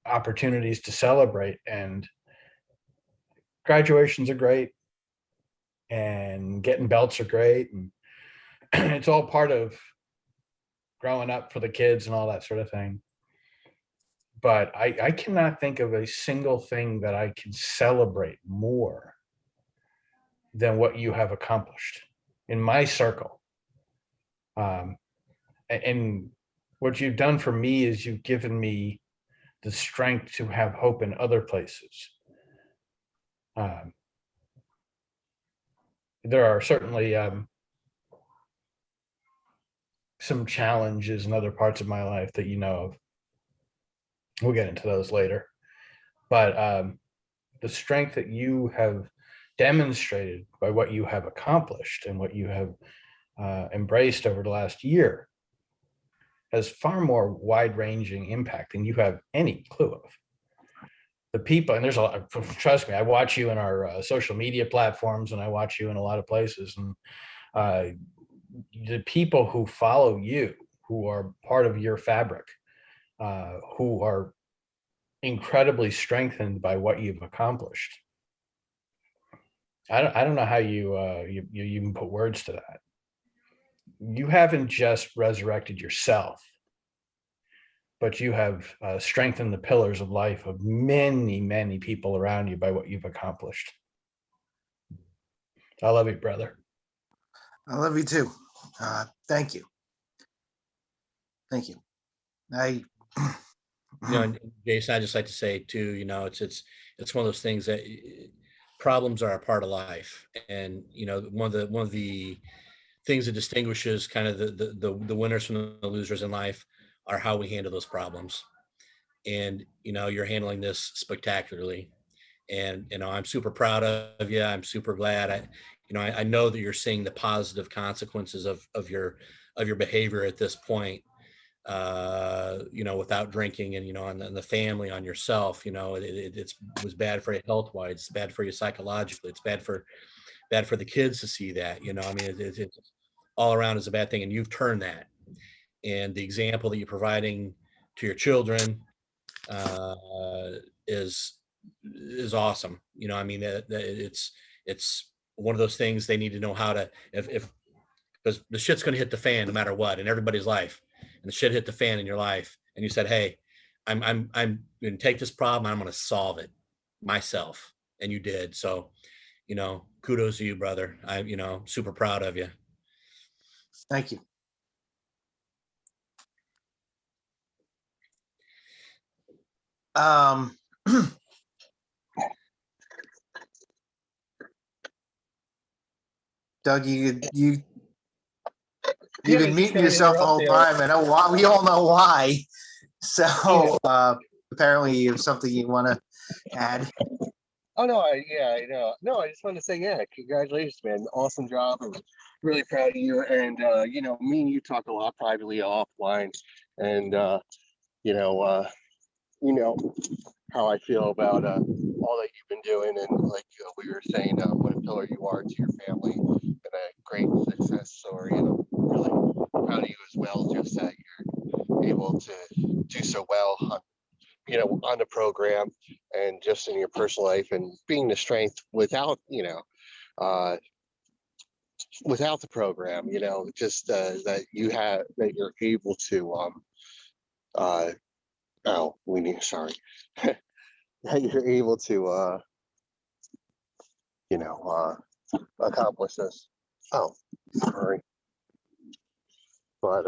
opportunities to celebrate, and graduations are great, and getting belts are great, and it's all part of growing up for the kids and all that sort of thing. But I cannot think of a single thing that I can celebrate more than what you have accomplished in my circle. And what you've done for me is you've given me the strength to have hope in other places. There are certainly some challenges in other parts of my life that you know of. We'll get into those later. But the strength that you have demonstrated by what you have accomplished and what you have embraced over the last year has far more wide-ranging impact than you have any clue of. The people, and there's a lot, trust me, I watch you in our social media platforms, and I watch you in a lot of places, and the people who follow you, who are part of your fabric, who are incredibly strengthened by what you've accomplished. I don't know how you even put words to that. You haven't just resurrected yourself, but you have strengthened the pillars of life of many, many people around you by what you've accomplished. I love you, brother. I love you too. Thank you. Thank you. And Jason, I just like to say too, it's one of those things that problems are a part of life, and one of the things that distinguishes kind of the winners from the losers in life are how we handle those problems. And you're handling this spectacularly, and I'm super proud of you. I'm super glad. I know that you're seeing the positive consequences of your behavior at this point. Without drinking, and on the family, on yourself. It was bad for you health wise. It's bad for you psychologically. It's bad for the kids to see that. It's all around is a bad thing, and you've turned that. And the example that you're providing to your children is awesome. It's one of those things they need to know how to, if because the shit's going to hit the fan no matter what in everybody's life, and the shit hit the fan in your life, and you said, hey, I'm going to take this problem, I'm going to solve it myself, and you did. So kudos to you, brother. I'm super proud of you. Thank you. Doug, you've Yeah, been I just muting got yourself the whole interrupted. time. I know why. We all know why. So Yeah. apparently, you have something you want to add. Oh no, I know. No, I just wanted to say, yeah, congratulations, man. Awesome job. I'm really proud of you. And me and you talk a lot privately offline. And you know, uh, you know how I feel about all that you've been doing, and like we were saying, what a pillar you are to your family, and a great success story. And I'm really proud of you as well, just that you're able to do so well on, on the program and just in your personal life, and being the strength without, uh, without the program, just that that you're able to, uh, oh, we need, sorry, that you're able to, you know, accomplish this. Oh, sorry. But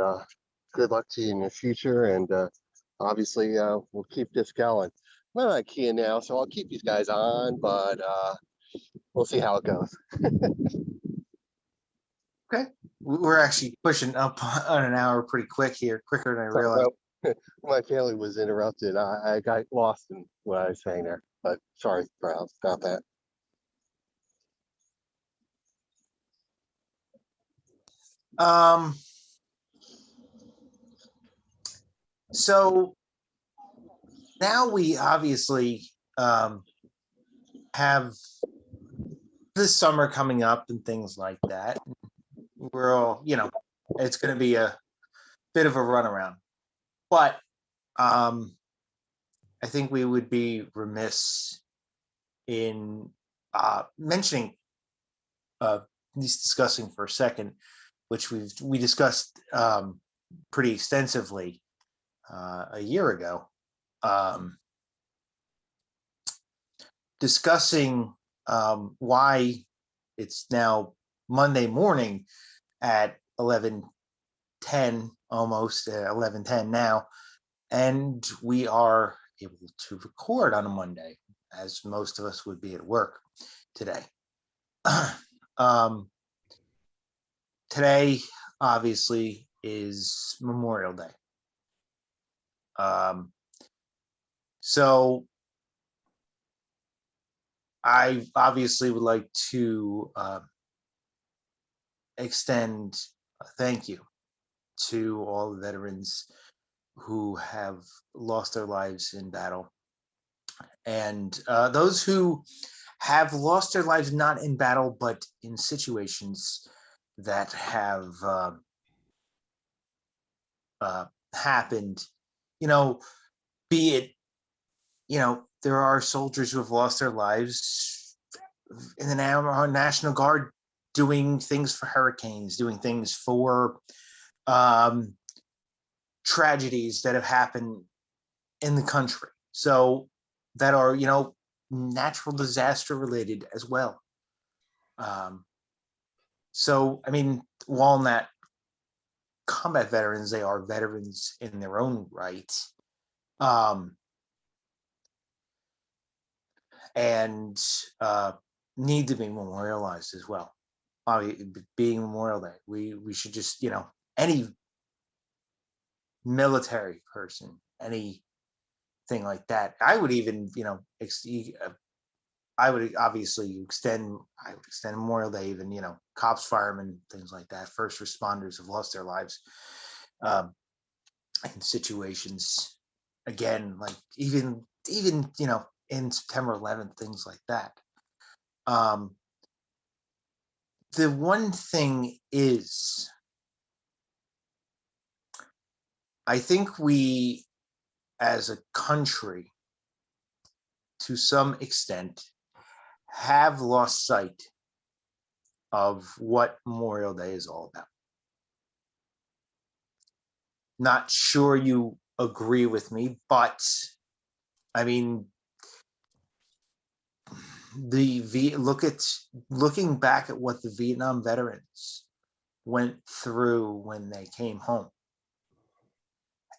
good luck to you in the future, and obviously we'll keep this going. Well, I'm not keying now, so I'll keep these guys on, but we'll see how it goes. Okay, we're actually pushing up on an hour pretty quick here, quicker than I Sorry, realized. my family was interrupted. I got lost in what I was saying there, but sorry about that. So now we obviously have this summer coming up and things like that. We're all, it's going to be a bit of a runaround, but I think we would be remiss in mentioning, at least discussing for a second, which we discussed pretty extensively a year ago, discussing why it's now Monday morning at 11:10, almost 11:10 now, and we are able to record on a Monday, as most of us would be at work today. Today, obviously, is Memorial Day. So I obviously would like to extend a thank you to all the veterans who have lost their lives in battle, and those who have lost their lives not in battle but in situations that have happened. Be it, there are soldiers who have lost their lives in the National Guard doing things for hurricanes, doing things for tragedies that have happened in the country. So that are, natural disaster related as well. So, I mean, while not combat veterans, they are veterans in their own right. And need to be memorialized as well. Being Memorial Day, we should just, any military person, anything like that. I would even, I would extend Memorial Day, even, cops, firemen, things like that, first responders have lost their lives in situations, again, like even, in September 11th, things like that. The one thing is, I think we, as a country, to some extent, have lost sight of what Memorial Day is all about. Not sure you agree with me, but I mean, looking back at what the Vietnam veterans went through when they came home,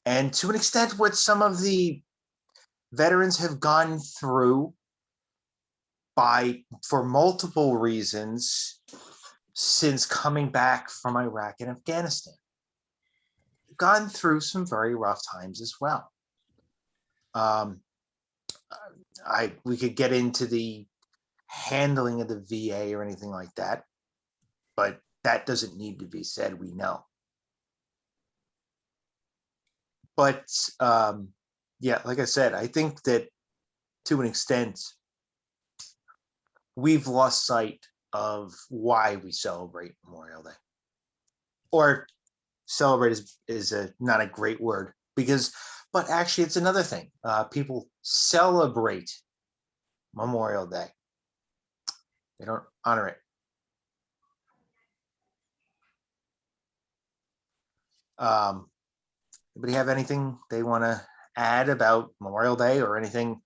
and to an extent what some of the veterans have gone through for multiple reasons since coming back from Iraq and Afghanistan. Gone through some very rough times as well. We could get into the handling of the VA or anything like that, but that doesn't need to be said, we know. But yeah, like I said, I think that to an extent, we've lost sight of why we celebrate Memorial Day. Or celebrate is not a great word, but actually it's another thing. People celebrate Memorial Day. They don't honor it. Anybody have anything they want to add about Memorial Day or anything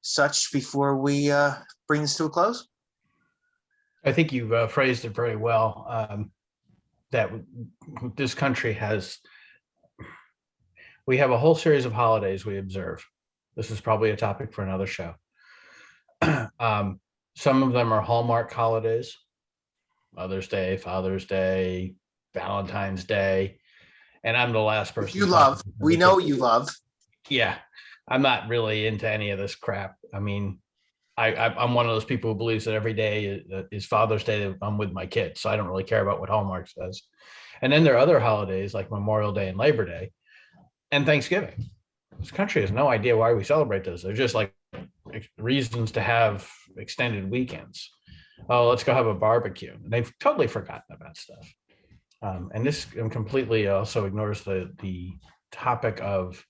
such before we bring this to a close? I think you phrased it very well. That this country we have a whole series of holidays we observe. This is probably a topic for another show. Some of them are Hallmark holidays: Mother's Day, Father's Day, Valentine's Day. And I'm the last person. You love, we know you love. Yeah, I'm not really into any of this crap. I mean, I'm one of those people who believes that every day is Father's Day. I'm with my kids, so I don't really care about what Hallmark says. And then there are other holidays like Memorial Day and Labor Day and Thanksgiving. This country has no idea why we celebrate those. They're just like reasons to have extended weekends. Oh, let's go have a barbecue. And they've totally forgotten about stuff. And this completely also ignores the topic of,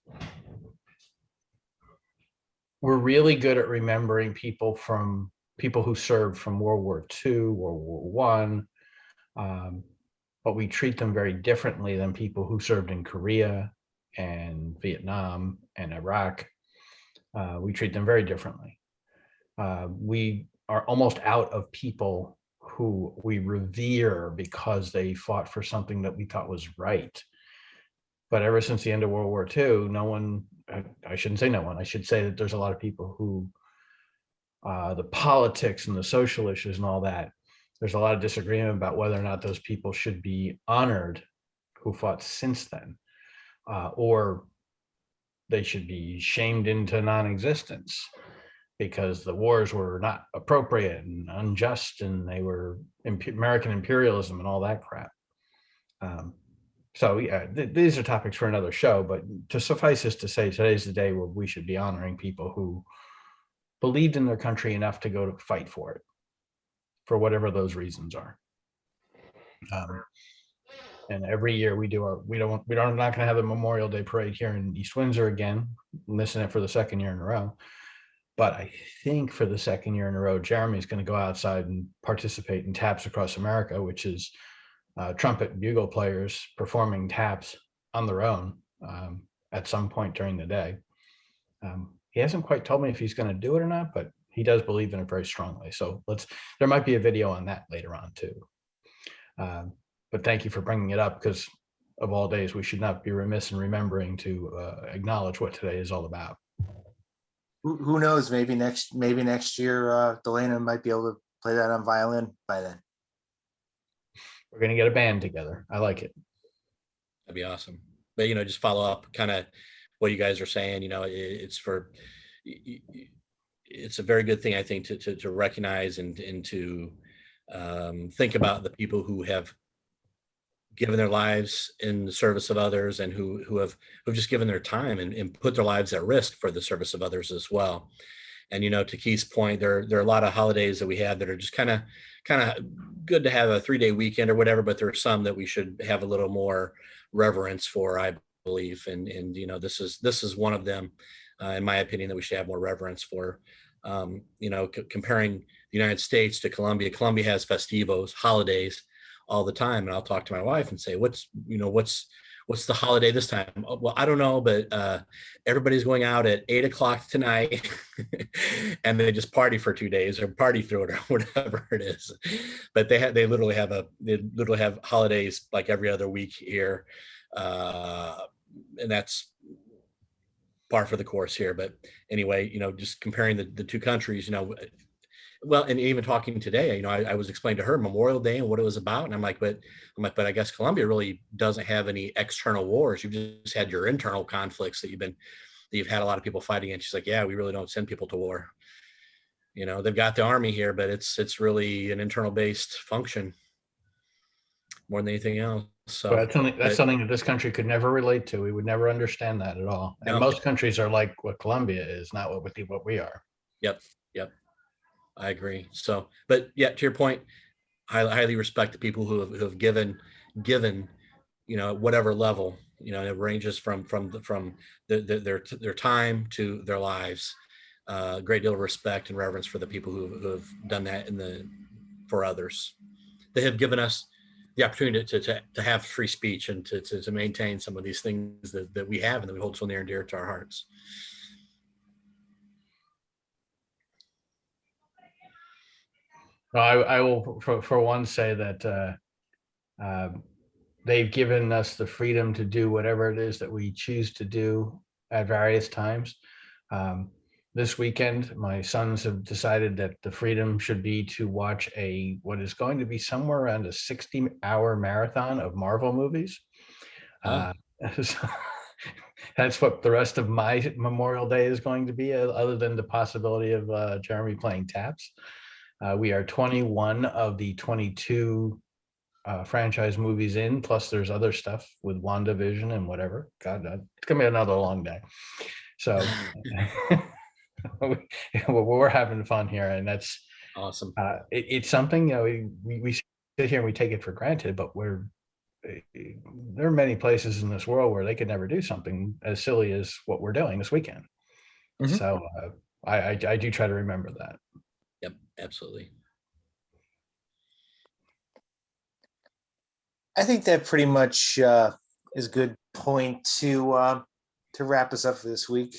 we're really good at remembering people who served from World War II, World War I, but we treat them very differently than people who served in Korea and Vietnam and Iraq. We treat them very differently. We are almost out of people who we revere because they fought for something that we thought was right. But ever since the end of World War II, I shouldn't say no one, I should say that there's a lot of people who, the politics and the social issues and all that, there's a lot of disagreement about whether or not those people should be honored who fought since then, or they should be shamed into non-existence because the wars were not appropriate and unjust and they were American imperialism and all that crap. So yeah, these are topics for another show, but to suffice is to say, today's the day where we should be honoring people who believed in their country enough to go to fight for it, for whatever those reasons are. And every year we're not going to have a Memorial Day parade here in East Windsor again. I'm missing it for the second year in a row. But I think for the second year in a row, Jeremy's going to go outside and participate in Taps Across America, which is trumpet and bugle players performing taps on their own at some point during the day. He hasn't quite told me if he's going to do it or not, but he does believe in it very strongly. So there might be a video on that later on too. But thank you for bringing it up, because of all days, we should not be remiss in remembering to acknowledge what today is all about. Who knows? Maybe next year, Delana might be able to play that on violin by then. We're going to get a band together. I like it. That'd be awesome. But, just follow up kind of what you guys are saying. It's a very good thing, I think, to recognize and to think about the people who have given their lives in the service of others, and who have just given their time and put their lives at risk for the service of others as well. And, to Keith's point, there are a lot of holidays that we have that are just kind of good to have a 3-day weekend or whatever, but there are some that we should have a little more reverence for, I believe. And this is one of them, in my opinion, that we should have more reverence for. Comparing the United States to Colombia has festivos, holidays all the time. And I'll talk to my wife and say, what's the holiday this time? Well, I don't know, but everybody's going out at 8:00 tonight and they just party for 2 days or party through it or whatever it is. But they literally have holidays like every other week here. And that's par for the course here. But anyway, just comparing the two countries, well, and even talking today, I was explaining to her Memorial Day and what it was about. And I'm like, but I guess Colombia really doesn't have any external wars. You've just had your internal conflicts that you've had a lot of people fighting. And she's like, yeah, we really don't send people to war. They've got the army here, but it's really an internal based function more than anything else. So That's something that this country could never relate to. We would never understand that at all. And No. most countries are like what Colombia is, not what we are. Yep. I agree. So, but yeah, to your point, highly respect the people who have given, whatever level, it ranges from their time to their lives. A great deal of respect and reverence for the people who have done that for others. They have given us the opportunity to have free speech and to maintain some of these things that we have and that we hold so near and dear to our hearts. Well, I will for one say that they've given us the freedom to do whatever it is that we choose to do at various times. This weekend, my sons have decided that the freedom should be to watch what is going to be somewhere around a 60-hour marathon of Marvel movies. Oh. So that's what the rest of my Memorial Day is going to be, other than the possibility of Jeremy playing taps. We are 21 of the 22 franchise movies in, plus there's other stuff with WandaVision and whatever. God, it's gonna be another long day. So we're having fun here, and that's Awesome. It's something we sit here and we take it for granted, but there are many places in this world where they could never do something as silly as what we're doing this weekend. Mhm. So I do try to remember that. Yep, absolutely. I think that pretty much is a good point to wrap us up for this week,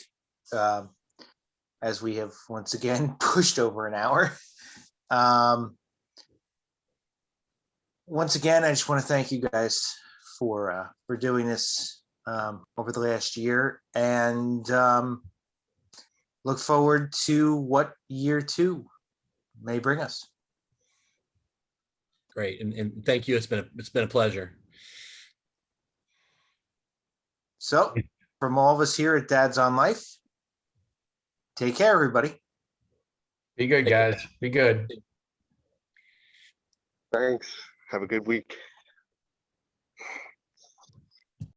as we have once again pushed over an hour. Once again, I just want to thank you guys for doing this over the last year, and look forward to what year 2 may bring us. Great, and thank you. It's been a pleasure. So, from all of us here at Dad's on Life, take care, everybody. Be good, guys. Be good. Thanks. Have a good week.